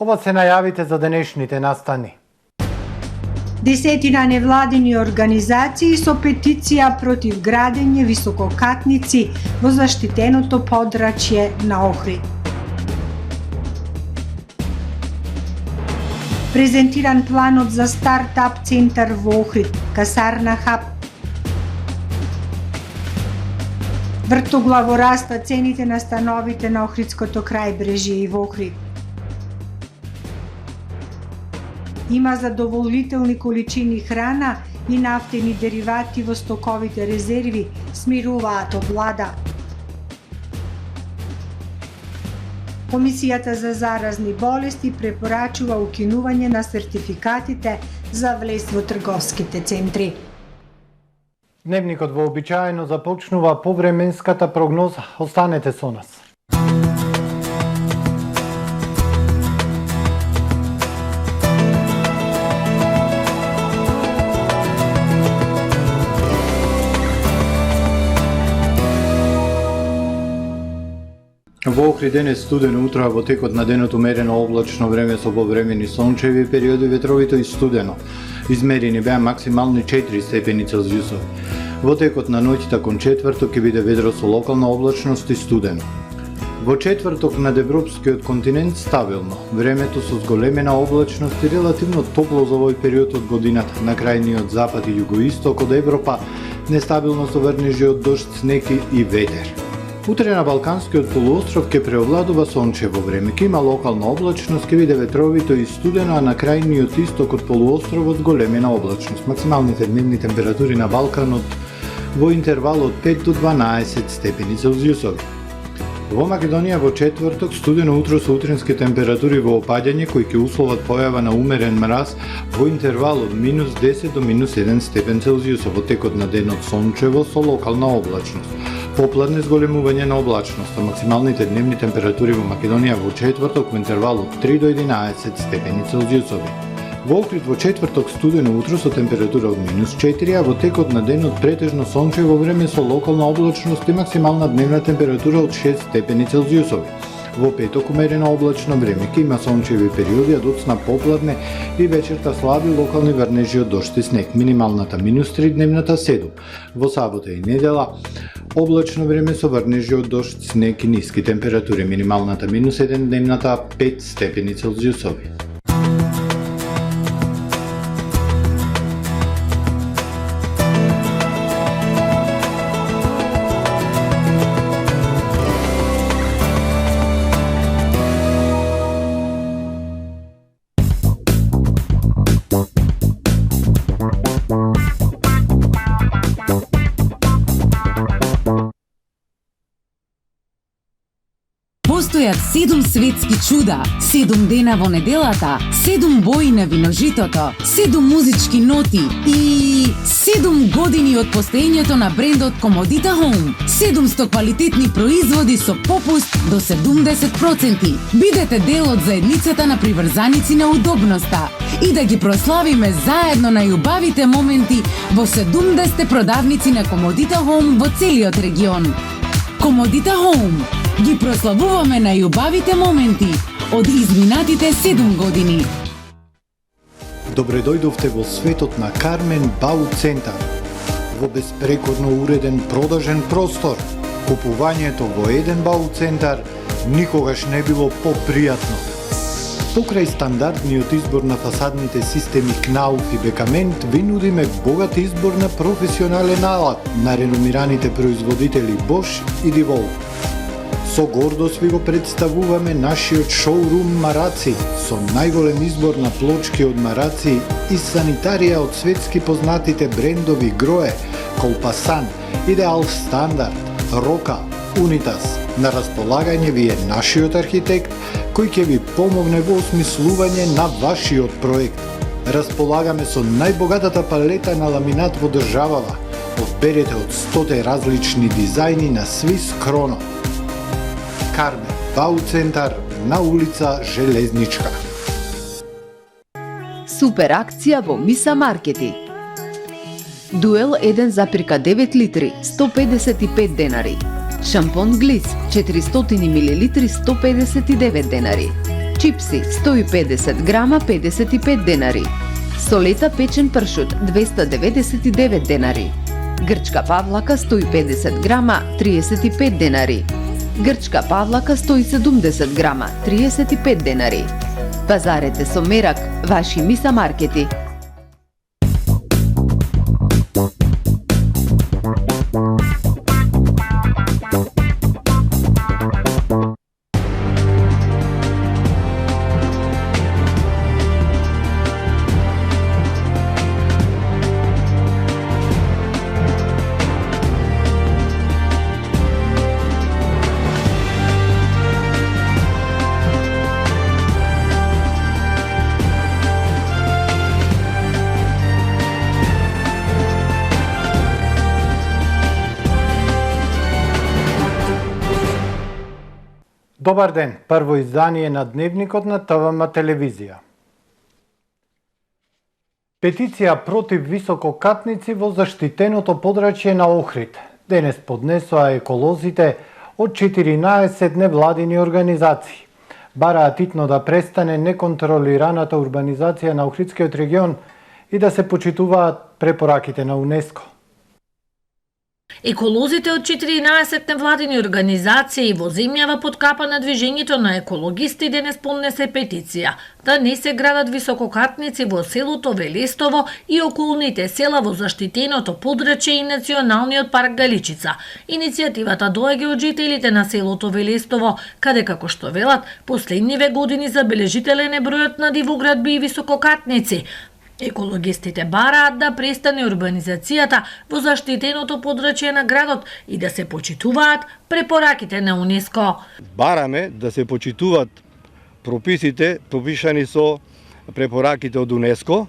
Ова се најавите за денешните настани. Десетина невладини организации со петиција против градење висококатници во заштитеното подрачје на Охрид. Презентиран планот за стартап центар во Охрид, касарна хаб. Вртоглаво растат цените на становите на Охридското крајбрежје и во Охрид. Има задоволителни количини храна и нафтени деривати во стоковите резерви, смируваат од влада. Комисијата за заразни болести препорачува укинување на сертификатите за влез во трговските центри. Дневникот вообичаено започнува повременската прогноза. Останете со нас. Во Охрид денес студено утро, а во текот на денот умерено облачно време со повремени сончеви периоди, ветровито и студено. Измерени беа максимални 4 степени Целзиусови. Во текот на ноќта кон четврток ќе биде ведро со локална облачност и студено. Во четврток над европскиот континент стабилно. Времето со зголемена облачност и релативно топло за овој период од годината. На крајниот запад и југоисток од Европа нестабилно со врнежи од дожд, снег и ветер. Утре на Балканскиот полуостров ќе преовладува сончево време, ќе има локална облачност, ќе биде ветровито и студено, а на крајниот исток од полуостровот големина облачност. Максималните дневни температури на Балканот во интервал од 5 до 12 степени Целзиусови. Во Македонија во четврток студено утро со утрински температури во опаѓање кои ќе условат појава на умерен мраз во интервал од минус 10 до минус 1 степен Целзиусов. Во текот на денот сончево со локална облачност. Попладне зголемување на облачноста. Максималните дневни температури во Македонија во четврток во интервал од 3 до 11 степени Целзиусови. Во Охрид во четврток студено утро со температура од минус 4, а во текот на денот претежно сончево време со локална облачност и максимална дневна температура од 6 степени Целзиусови. Во петок умерено облачно време, ќе има сончеви периоди, а доцна попладне и вечерта слаби локални врнежи од дожд и снег. Минималната минус 3, дневната 7. Во сабота и недела облачно време со врнежи од дожд, снег и ниски температури. Минималната минус 1, дневната 5 степени Целзиусови. Постојат 7 светски чуда, 7 дена во неделата, 7 бои на виножитото, 7 музички ноти и 7 години од постоењето на брендот Комодита Home. 700 квалитетни производи со попуст до 70%. Бидете дел од заедницата на приврзаници на удобноста и да ги прославиме заедно најубавите моменти во 70 продавници на Комодита Home во целиот регион. Комодита Home. Ги прославуваме најубавите моменти од изминатите 7 години. Добре дојдовте во светот на Кармен Бау Центар. Во безпрекорно уреден продажен простор. Купувањето во еден Бау Центар никогаш не било попријатно. Покрај стандардниот избор на фасадните системи Кнауф и Бекамент, ви нудиме богат избор на професионален алат на реномираните производители Bosch и DeWalt. Со гордост ви го представуваме нашиот шоурум Мараци, со најголем избор на плочки од Мараци и санитарија од светски познатите брендови Грое, Колпасан, Идеал Стандард, Рока, Унитас. На располагање ви е нашиот архитект, кој ќе ви помогне во осмислување на вашиот проект. Располагаме со најбогатата палета на ламинат во државава. Одберете од 100 различни дизајни на Свис Кроно. Кармен Бау Центар на улица Железничка. Супер акција во Миса Маркети. Дуел 1,9 литри, 155 денари. Шампон Глис 400 мл 159 денари. чипси 150 грама 55 денари, солета печен пршут 299 денари, грчка павлака 150 грама 35 денари, грчка павлака 170 грама 35 денари. Пазарете со мерак, ваши Миса маркети. Добар ден, прво издание на Дневникот на ТВМ телевизија. Петиција против висококатници во заштитеното подрачје на Охрид денес поднесоа еколозите од 14 невладини организации. Бараат итно да престане неконтролираната урбанизација на Охридскиот регион и да се почитуваат препораките на УНЕСКО. Еколозите од 14 невладини организации во земјава под капа на движењето на екологисти денес поднесе петиција да не се градат висококатници во селото Велестово и околните села во заштитеното подрачје и Националниот парк Галичица. Иницијативата доаѓа од жителите на селото Велестово, каде како што велат, последниве години забележителен е бројот на дивоградби и висококатници. Екологистите бараат да престане урбанизацијата во заштитеното подрачје на градот и да се почитуваат препораките на УНЕСКО. Бараме да се почитуваат прописите пропишани со препораките од УНЕСКО,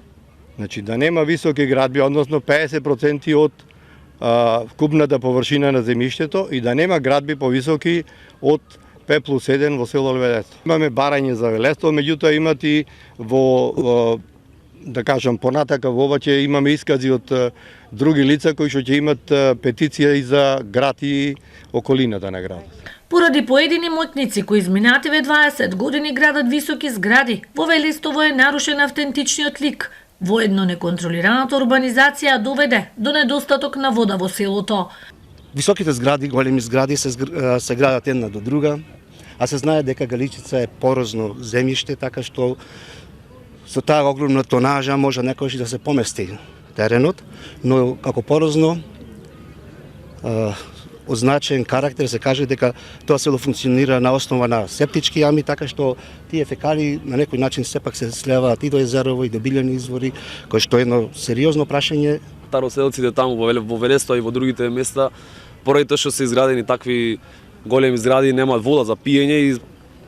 значи да нема високи градби, односно 50% од купната површина на земјиштето и да нема градби повисоки од 5+1 во село Велестово. Имаме барање за Велестово, меѓутоа имат и во да кажам, понатака во ова ќе имаме искази од други лица кои што ќе имат петиција и за град и околината на градот. Поради поедини моќници кои изминативе 20 години градат високи згради, во Велестово е нарушен автентичниот лик. Воедно неконтролираната урбанизација доведе до недостаток на вода во селото. Високите згради, големи згради се градат една до друга, а се знае дека Галичица е порозно земјиште, така што со таа огромна тонажа може некојаш да се помести теренот, но како порозно означен карактер се каже дека тоа село функционира на основа на септички јами, така што тие фекали на некој начин сепак се слеваат и до езерово и до билјани извори, кој што е едно сериозно прашање. Староселците таму во Велестово и во другите места, поради тоа што се изградени такви големи згради, немаат вода за пиење и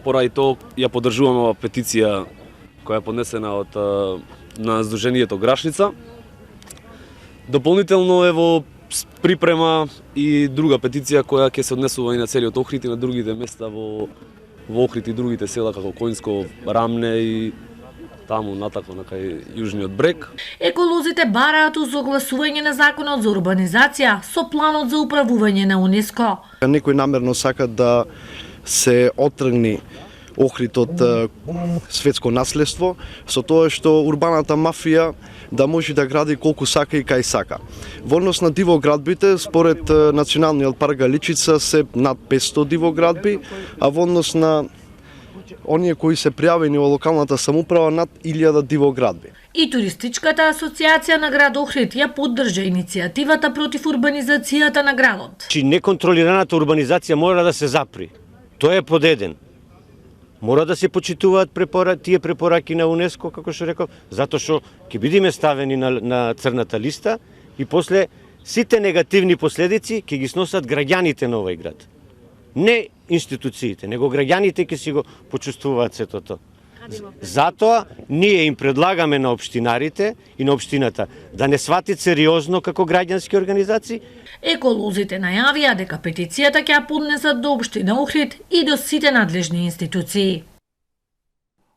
поради тоа ја поддржуваме ова петиција која е поднесена од на Сдруженијето Грашница. Дополнително е во припрема и друга петиција која ќе се однесува и на целиот Охрид и на другите места во Охрид и другите села како Коњско, Рамне и таму натако на кај јужниот брег. Еколозите бараат усогласување на законот за урбанизација со планот за управување на УНЕСКО. Некој намерно сака да се отргни Охрид од светско наследство, со тоа што урбаната мафија да може да гради колку сака и кај сака. Во однос на дивоградбите, според Националниот парк Галичица се над 500 дивоградби, а во однос на оние кои се пријавени во локалната самоуправа над 1000 дивоградби. И Туристичката асоциација на град Охрид ја поддржа иницијативата против урбанизацијата на градот. Неконтролираната урбанизација мора да се запри. Тоа е под еден. Мора да се почитуваат тие препораки на УНЕСКО, како што реков, затоа што ќе бидеме ставени на црната листа и после сите негативни последици ќе ги сносат граѓаните на овој град. Не институциите, него граѓаните ќе си го почувствуваат сето тоа. Затоа ние им предлагаме на општинарите и на општината да не сватит сериозно како граѓански организации. Еколозите најавија дека петицијата ќе ја поднесат до општина Охрид и до сите надлежни институции.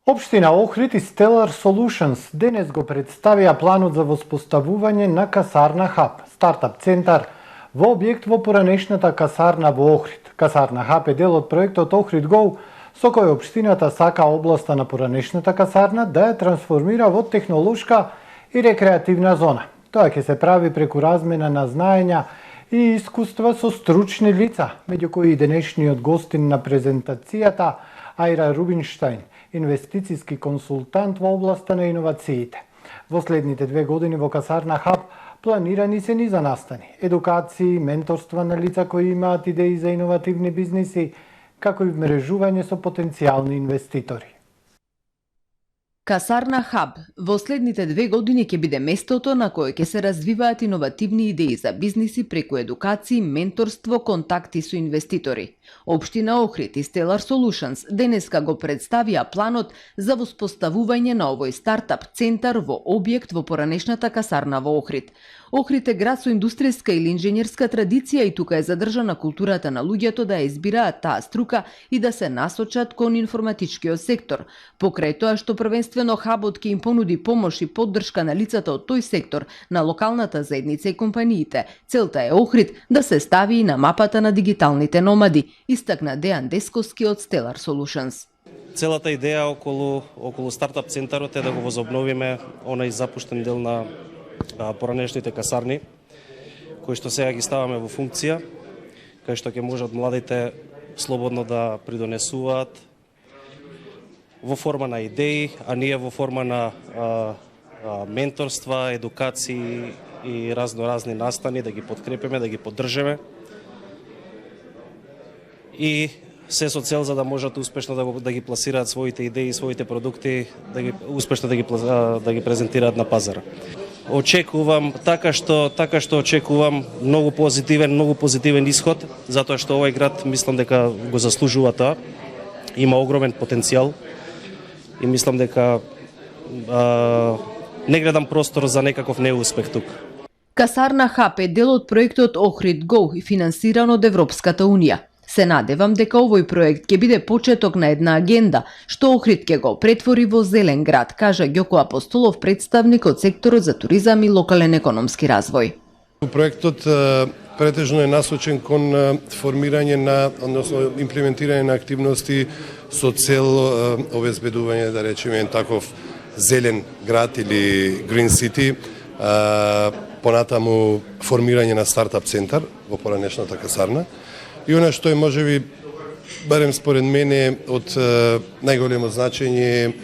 Општина Охрид и Stellar Solutions денес го представија планот за воспоставување на касарна Хаб, стартап центар во објект во поранешната касарна во Охрид. Касарна Хаб е дел од проектот Охрид Go, со кој општината сака областа на поранешната касарна да ја трансформира во технолошка и рекреативна зона. Тоа ќе се прави преку размена на знаења и искуства со стручни лица, меѓу кои и денешниот гостин на презентацијата Ајра Рубинштајн, инвестицијски консултант во областа на иновациите. Во следните 2 години во Касарна Хаб планирани се низа настани, едукации, менторства на лица кои имаат идеи за иновативни бизниси, како и вмрежување со потенцијални инвеститори. Касарна Хаб во следните 2 години ќе биде местото на кое ќе се развиваат иновативни идеи за бизниси преку едукација, менторство, контакти со инвеститори. Општина Охрид и Stellar Solutions денеска го представија планот за воспоставување на овој стартап центар во објект во поранешната касарна во Охрид. Охрид е град со индустријска или инженерска традиција и тука е задржана културата на луѓето да ја избираат таа струка и да се насочат кон информатичкиот сектор. Покрај тоа што првенствено хабот ќе им понуди помош и поддршка на лицата од тој сектор, на локалната заедница и компаниите, целта е Охрид да се стави и на мапата на дигиталните номади, истакна Дејан Десковски од Stellar Solutions. Целата идеја околу стартап центарот е да го возобновиме онај запуштен дел на поранешните касарни, кои што сега ги ставаме во функција, кај што ќе можат младите слободно да придонесуваат во форма на идеи, а ние во форма на менторства, едукации и разноразни настани да ги подкрепиме, да ги поддржиме. И се со цел за да можат успешно да ги пласираат своите идеи, своите продукти, успешно да ги презентираат на пазара. Очекувам така што очекувам многу позитивен исход, затоа што овој град мислам дека го заслужува тоа. Има огромен потенцијал и мислам дека не гледам простор за некаков неуспех тука. Касарна Хаб е дел од проектот Охрид Go и финансиран од Европската Унија. Се надевам дека овој проект ќе биде почеток на една агенда, што Охрид ќе го претвори во зелен град, кажа Ѓоко Апостолов, представник од секторот за туризам и локален економски развој. Проектот претежно е насочен кон формирање односно имплементирање на активности со цел обезбедување, да речеме, таков зелен град или Green City, понатаму формирање на стартап центар во поранешната касарна. И она што е можеби, барем според мене, од најголемо значење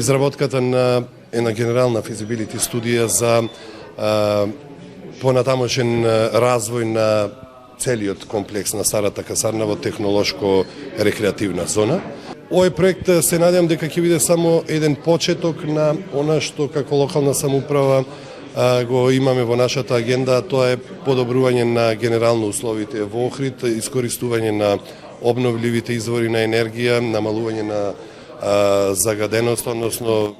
изработката на една генерална физибилити студија за понатамошен развој на целиот комплекс на старата касарна во технолошко-рекреативна зона. Овој проект се надевам дека ќе биде само еден почеток на она што како локална самоуправа го имаме во нашата агенда, тоа е подобрување на генерално условите во Охрид, искористување на обновливите извори на енергија, намалување на загаденост, односно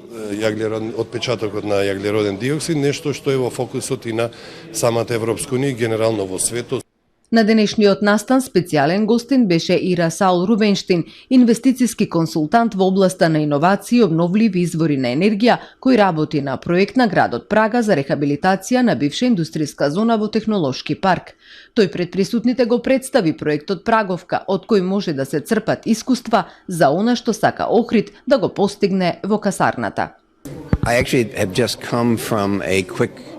отпечатокот на јаглероден диоксид, нешто што е во фокусот и на самата Европска унија, генерално во светот. На денешниот настан специјален гостин беше и Расаул Рубенштин, инвестицијски консултант во областа на иновации и обновливи извори на енергија, кој работи на проект на градот Прага за рехабилитација на бивша индустријска зона во технолошки парк. Тој пред присутните го представи проектот Праговка, од кој може да се црпат искуства за она што сака Охрид да го постигне во касарната. I actually have just come from a quick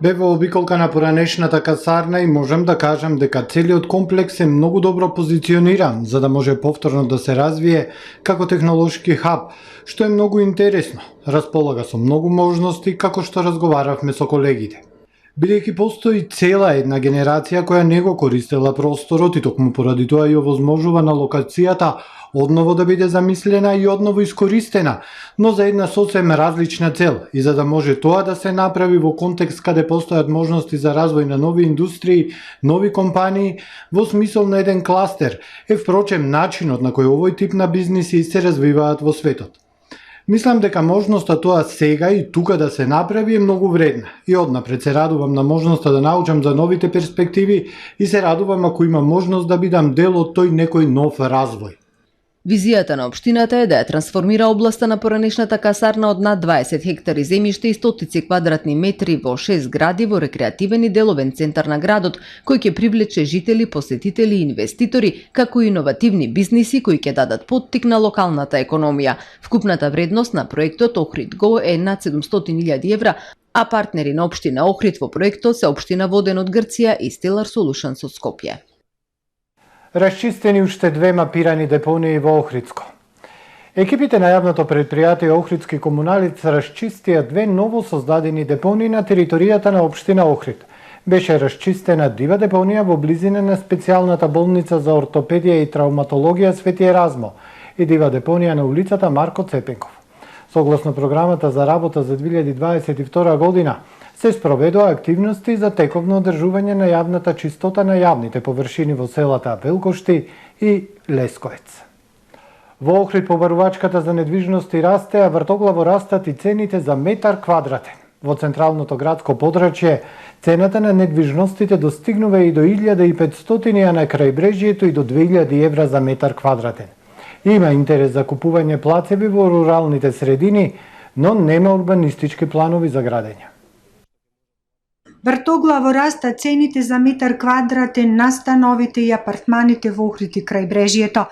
Бе во обиколка на поранешната касарна и можам да кажам дека целиот комплекс е многу добро позициониран за да може повторно да се развие како технолошки хаб, што е многу интересно. Располага со многу можности како што разговаравме со колегите. Бидејќи постои цела една генерација која не го користела просторот и токму поради тоа ја овозможува на локацијата одново да биде замислена и одново искористена, но за една сосем различна цел и за да може тоа да се направи во контекст каде постојат можности за развој на нови индустрии, нови компании, во смисол на еден кластер, е впрочем начинот на кој овој тип на бизниси се развиваат во светот. Мислам дека можноста тоа сега и тука да се направи е многу вредна и однапред се радувам на можноста да научам за новите перспективи и се радувам ако има можност да бидам дел од тој некој нов развој. Визијата на општината е да ја трансформира областа на поранешната касарна од над 20 хектари земјиште и стотици квадратни метри во 6 згради во рекреативен и деловен центар на градот, кој ќе привлече жители, посетители и инвеститори, како и иновативни бизниси кои ќе дадат поттик на локалната економија. Вкупната вредност на проектот Охрид Го е над 700.000 евра, а партнери на општина Охрид во проектот се општина Воден од Грција и Stellar Solutions од Скопје. Расчистени уште 2 мапирани депонии во Охридско. Екипите на јавното предпријатие Охридски комуналиц расчистија 2 ново создадени депонии на територијата на општина Охрид. Беше расчистена дива депонија во близина на специјалната болница за ортопедија и травматологија Свети Еразмо и дива депонија на улицата Марко Цепенков. Согласно програмата за работа за 2022 година, се спроведоа активности за тековно одржување на јавната чистота на јавните површини во селата Велкошти и Лесковец. Во Охрид побарувачката за недвижности расте, а вртоглаво растат и цените за метар квадратен. Во централното градско подрачје цената на недвижностите достигнува и до 1500, а на крајбрежјето и до 2000 евра за метар квадратен. Има интерес за купување плацеви во руралните средини, но нема урбанистички планови за градење. Вртоглаво раста цените за метар квадратен на становите и апартманите во Охрид и крајбрежјето.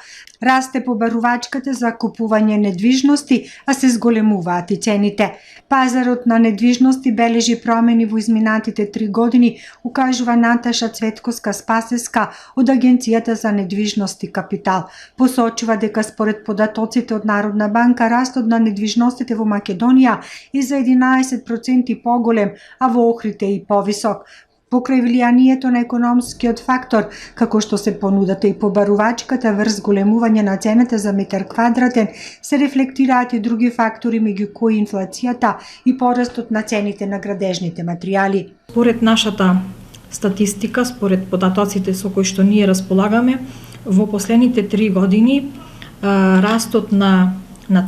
Расте побарувачката за купување недвижности, а се зголемуваат и цените. Пазарот на недвижности бележи промени во изминатите 3 години, укажува Наташа Цветковска-Спасеска од Агенцијата за недвижности Капитал. Посочува дека според податоците од Народна банка растот на недвижностите во Македонија е за 11% поголем, а во Охрид е и повисок. Покрај влијанието на економскиот фактор, како што се понудата и побарувачката врз големување на цената за метар квадратен, се рефлектираат и други фактори, меѓу кои инфлацијата и порастот на цените на градежните материјали. Според нашата статистика, според податоците со кои што ние располагаме, во последните 3 години растот на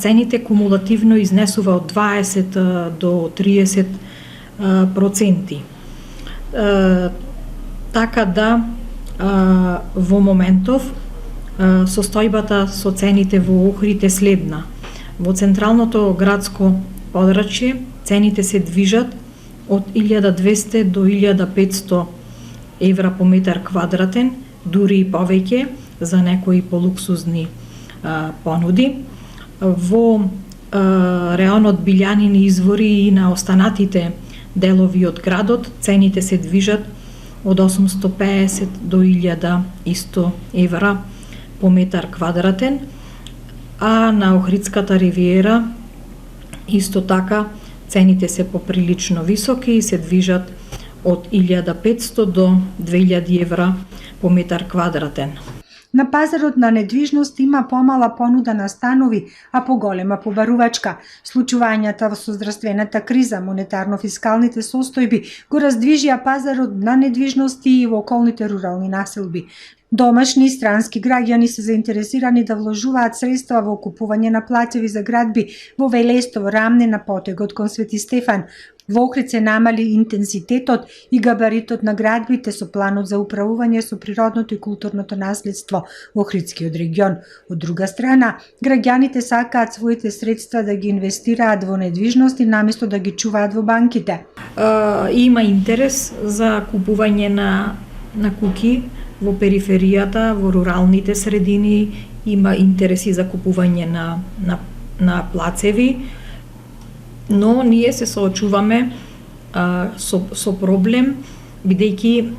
цените кумулативно изнесува од 20 до 30%. Така да во моментов состојбата со цените во Охрид е следна. Во централното градско подрачје цените се движат од 1200 до 1500 евра по метар квадратен, дури и повеќе за некои полуксузни понуди. Во реонот Билјанини извори и на останатите делови од градот, цените се движат од 850 до 1100 евра по метар квадратен, а на Охридската ривиера исто така цените се поприлично високи и се движат од 1500 до 2000 евра по метар квадратен. На пазарот на недвижност има помала понуда на станови, а поголема побарувачка. Случувањата со здравствената криза, монетарно-фискалните состојби го раздвижија пазарот на недвижности и во околните рурални населби. Домашни и странски граѓани се заинтересирани да вложуваат средства во купување на плацеви за градби во Велестово, Рамне, на потегот кон Свети Стефан. Во Охрид се намали интензитетот и габаритот на градбите со планот за управување со природното и културното наследство во Охридскиот регион. Од друга страна, граѓаните сакаат своите средства да ги инвестираат во недвижности наместо да ги чуваат во банките. Има интерес за купување на куќи во периферијата, во руралните средини, има интереси за купување на плацеви, но ние се соочуваме со проблем, бидејќи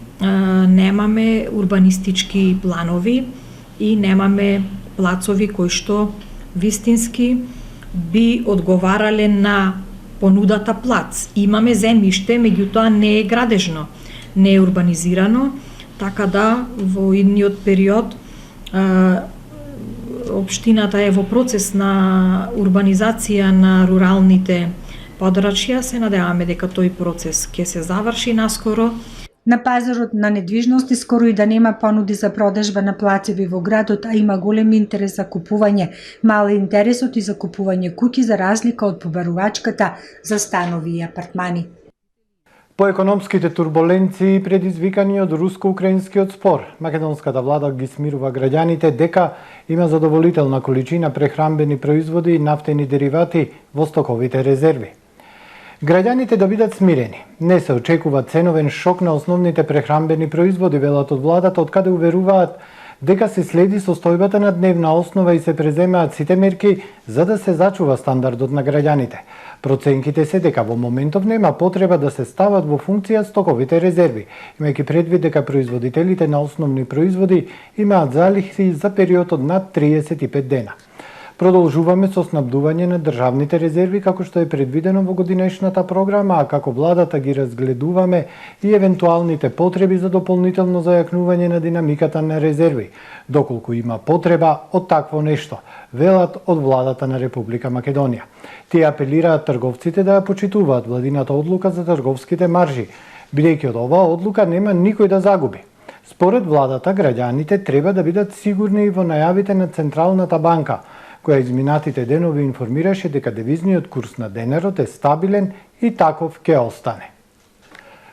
немаме урбанистички планови и немаме плацови кои што вистински би одговарале на понудата плац. Имаме земјиште, меѓутоа не е градежно, не е урбанизирано, така да во идниот период општината е во процес на урбанизација на руралните подрачја. Се надеваме дека тој процес ќе се заврши наскоро. На пазарот на недвижности скоро и да нема понуди за продажба на плацеви во градот, а има голем интерес за купување. Мал е интересот и за купување куќи за разлика од побарувачката за станови и апартмани. По економските турбуленции предизвикани од руско-украинскиот спор, македонската влада ги смирува граѓаните дека има задоволителна количина прехранбени производи и нафтени деривати во стоковите резерви. Граѓаните да бидат смирени. Не се очекува ценовен шок на основните прехранбени производи, велат од владата, од каде уверуваат дека се следи состојбата на дневна основа и се преземаат сите мерки за да се зачува стандардот на граѓаните. Проценките се дека во моментов нема потреба да се стават во функција стоковите резерви, имајќи предвид дека производителите на основни производи имаат залихи за период од над 35 дена. Продолжуваме со снабдување на државните резерви како што е предвидено во годинешната програма, а како владата ги разгледуваме и евентуалните потреби за дополнително зајакнување на динамиката на резерви, доколку има потреба од такво нешто, велат од владата на Република Македонија. Тие апелираат трговците да ја почитуваат владината одлука за трговските маржи, бидејќи од оваа одлука нема никој да загуби. Според владата, граѓаните треба да бидат сигурни и во најавите на Централната банка, која изминатите денови информираше дека девизниот курс на денарот е стабилен и таков ќе остане.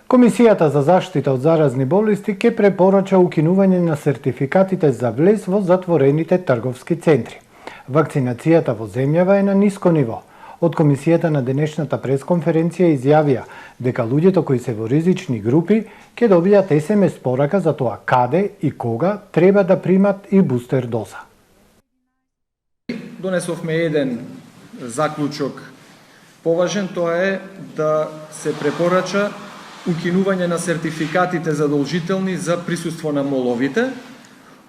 Комисијата за заштита од заразни болести ќе препорача укинување на сертификатите за влез во затворените трговски центри. Вакцинацијата во земјава е на ниско ниво. Од комисијата на денешната пресконференција изјавија дека луѓето кои се во ризични групи ќе добијат SMS порака за тоа каде и кога треба да примат и бустер доза. Донесовме еден заклучок поважен, тоа е да се препорача укинување на сертификатите задолжителни за присуство на моловите,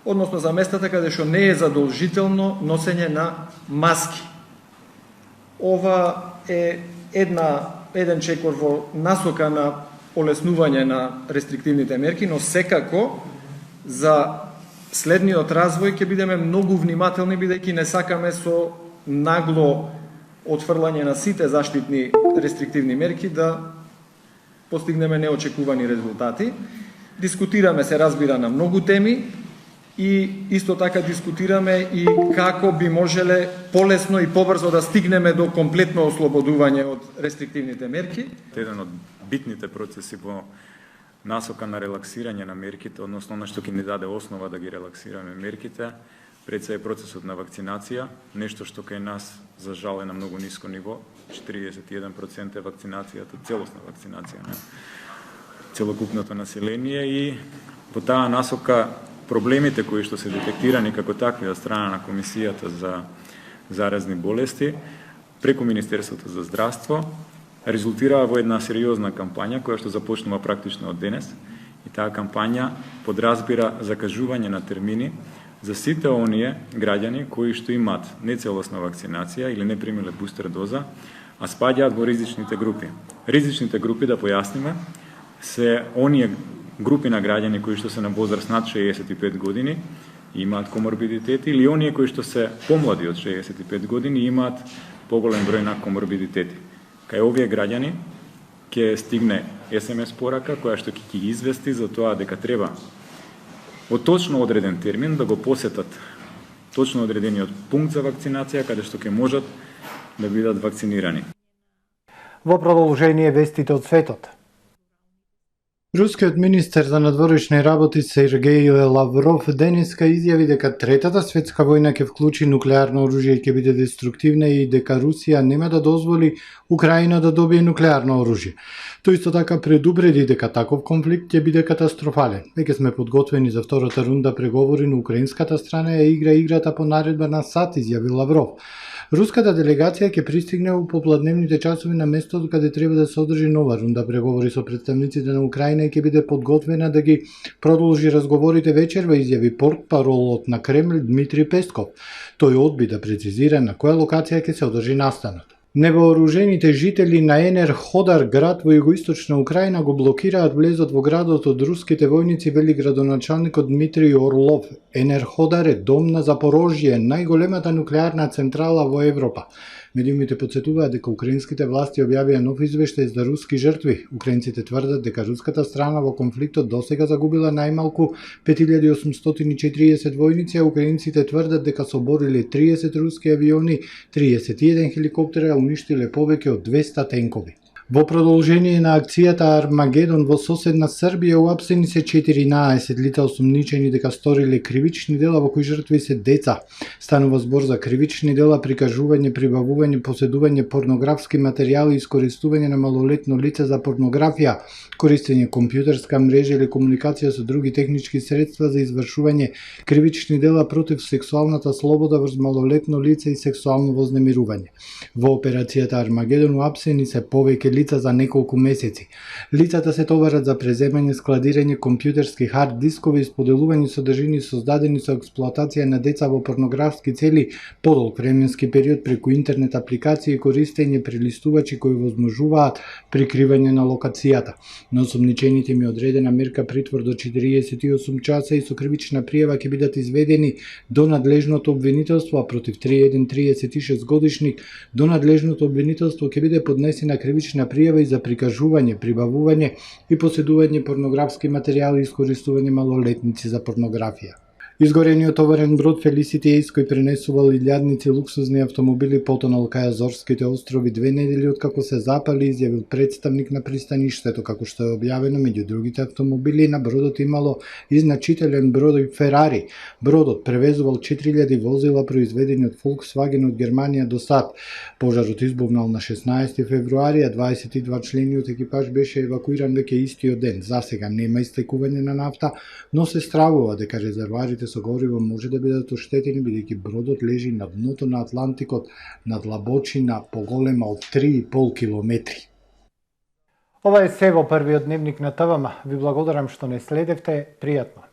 односно за местата каде што не е задолжително носење на маски. Ова е еден чекор во насока на олеснување на рестриктивните мерки, но секако за следниот развој ќе бидеме многу внимателни, бидејќи не сакаме со нагло отфрлање на сите заштитни рестриктивни мерки да постигнеме неочекувани резултати. Дискутираме, се разбира, на многу теми и исто така дискутираме и како би можеле полесно и побрзо да стигнеме до комплетно ослободување од рестриктивните мерки. Еден од битните процеси во насока на релаксирање на мерките, односно на што ќе ни даде основа да ги релаксираме мерките, пред се е процесот на вакцинација, нешто што кај нас за жал е на многу ниско ниво, 41% е вакцинацијата, целосна вакцинација на целокупното население и во таа насока проблемите кои што се детектирани како такви од страна на Комисијата за заразни болести преку Министерството за здравство резултираа во една сериозна кампања која што започнува практично од денес и таа кампања подразбира закажување на термини за сите оние граѓани кои што имаат нецелосна вакцинација или не примиле бустер доза, а спаѓаат во ризичните групи. Ризичните групи, да појасниме, се оние групи на граѓани кои што се на возраст над 65 години и имаат коморбидитети или оние кои што се помлади од 65 години и имаат поголем број на коморбидитети. Кај овие граѓани ќе стигне SMS порака која што ќе ги извести за тоа дека треба во точно одреден термин да го посетат точно одредениот пункт за вакцинација каде што ќе можат да бидат вакцинирани. Во продолжение вестите од светот. Рускиот министер за надворешни работи Сергеј Лавров денеска изјави дека Третата светска војна ќе вклучи нуклеарно оружје и ќе биде деструктивна и дека Русија нема да дозволи Украина да добие нуклеарно оружје. Тој исто така предупреди дека таков конфликт ќе биде катастрофален. Веќе сме подготвени за втората рунда преговори, но украинската страна ја игра играта по наредба на САД, изјави Лавров. Руската делегација ќе пристигне во попладневните часови на местото каде треба да се одржи нова рунда преговори со представниците на Украина и ќе биде подготвена да ги продолжи разговорите вечерва, изјави портпаролот на Кремљ Дмитри Песков. Тој одби да прецизира на која локација ќе се одржи настанот. Невооружените жители на Енерходар, град во југоисточна Украина, го блокираат влезот во градот од руските војници, вели градоначалникот Дмитрий Орлов. Енерходар е дом на Запорожје, најголемата нуклеарна централа во Европа. Медиумите потсетуваат дека украинските власти објавија нов извештај за руски жртви. Украинците тврдат дека руската страна во конфликтот досега загубила најмалку 5840 војници, а украинците тврдат дека собориле 30 руски авиони, 31 хеликоптера, уништиле повеќе од 200 тенкови. Во продолжение на акцијата Армагедон во соседна Србија уапсени се 14 лица осумничени дека сториле кривични дела во кои жртви се деца. Станува збор за кривични дела, прикажување, прибавување, поседување порнографски материјали и искористување на малолетно лице за порнографија, користење компјутерска мрежа или комуникација со други технички средства за извршување кривични дела против сексуалната слобода врз малолетно лице и сексуално вознемирување. Во операцијата Армагедон уапсени се повеќе лица за неколку месеци. Лицата се товарат за преземање, складирање компјутерски хард дискови и споделување содржини создадени со експлоатација на деца во порнографски цели подолг временски период преку интернет апликации и користење прелистувачи кои возможуваат прикривање на локацијата. На осумничените им е одредена мерка притвор до 48 часа и со кривична пријава ќе бидат изведени до надлежното обвинителство, а против 36 годишник до надлежното обвинителство ќе биде поднесена кривична пријава и за прикажување, прибавување и поседување порнографски материјали и искористување малолетници за порнографија. Изгорениот товарен брод Фелисити Ейс, кој пренесувал илјадници луксузни автомобили, потонал кај Азорските острови 2 недели откако се запали, изјавил представник на пристаништето, како што е објавено. Меѓу другите автомобили на бродот имало и значителен број Ферари. Бродот превезувал 4000 возила произведени од Volkswagen од Германија до САД. Пожарот избувнал на 16 февруари, а 22 члени од екипаж беше евакуиран веќе истиот ден. Засега нема истекување на нафта, но се стравува дека резервоарите со гориво може да бидат оштетени бидејќи бродот лежи на дното на Атлантикот на длабочина поголема од 3,5 километри. Ова е се во првиот дневник на ТВМ. Ви благодарам што не следевте. Пријатно.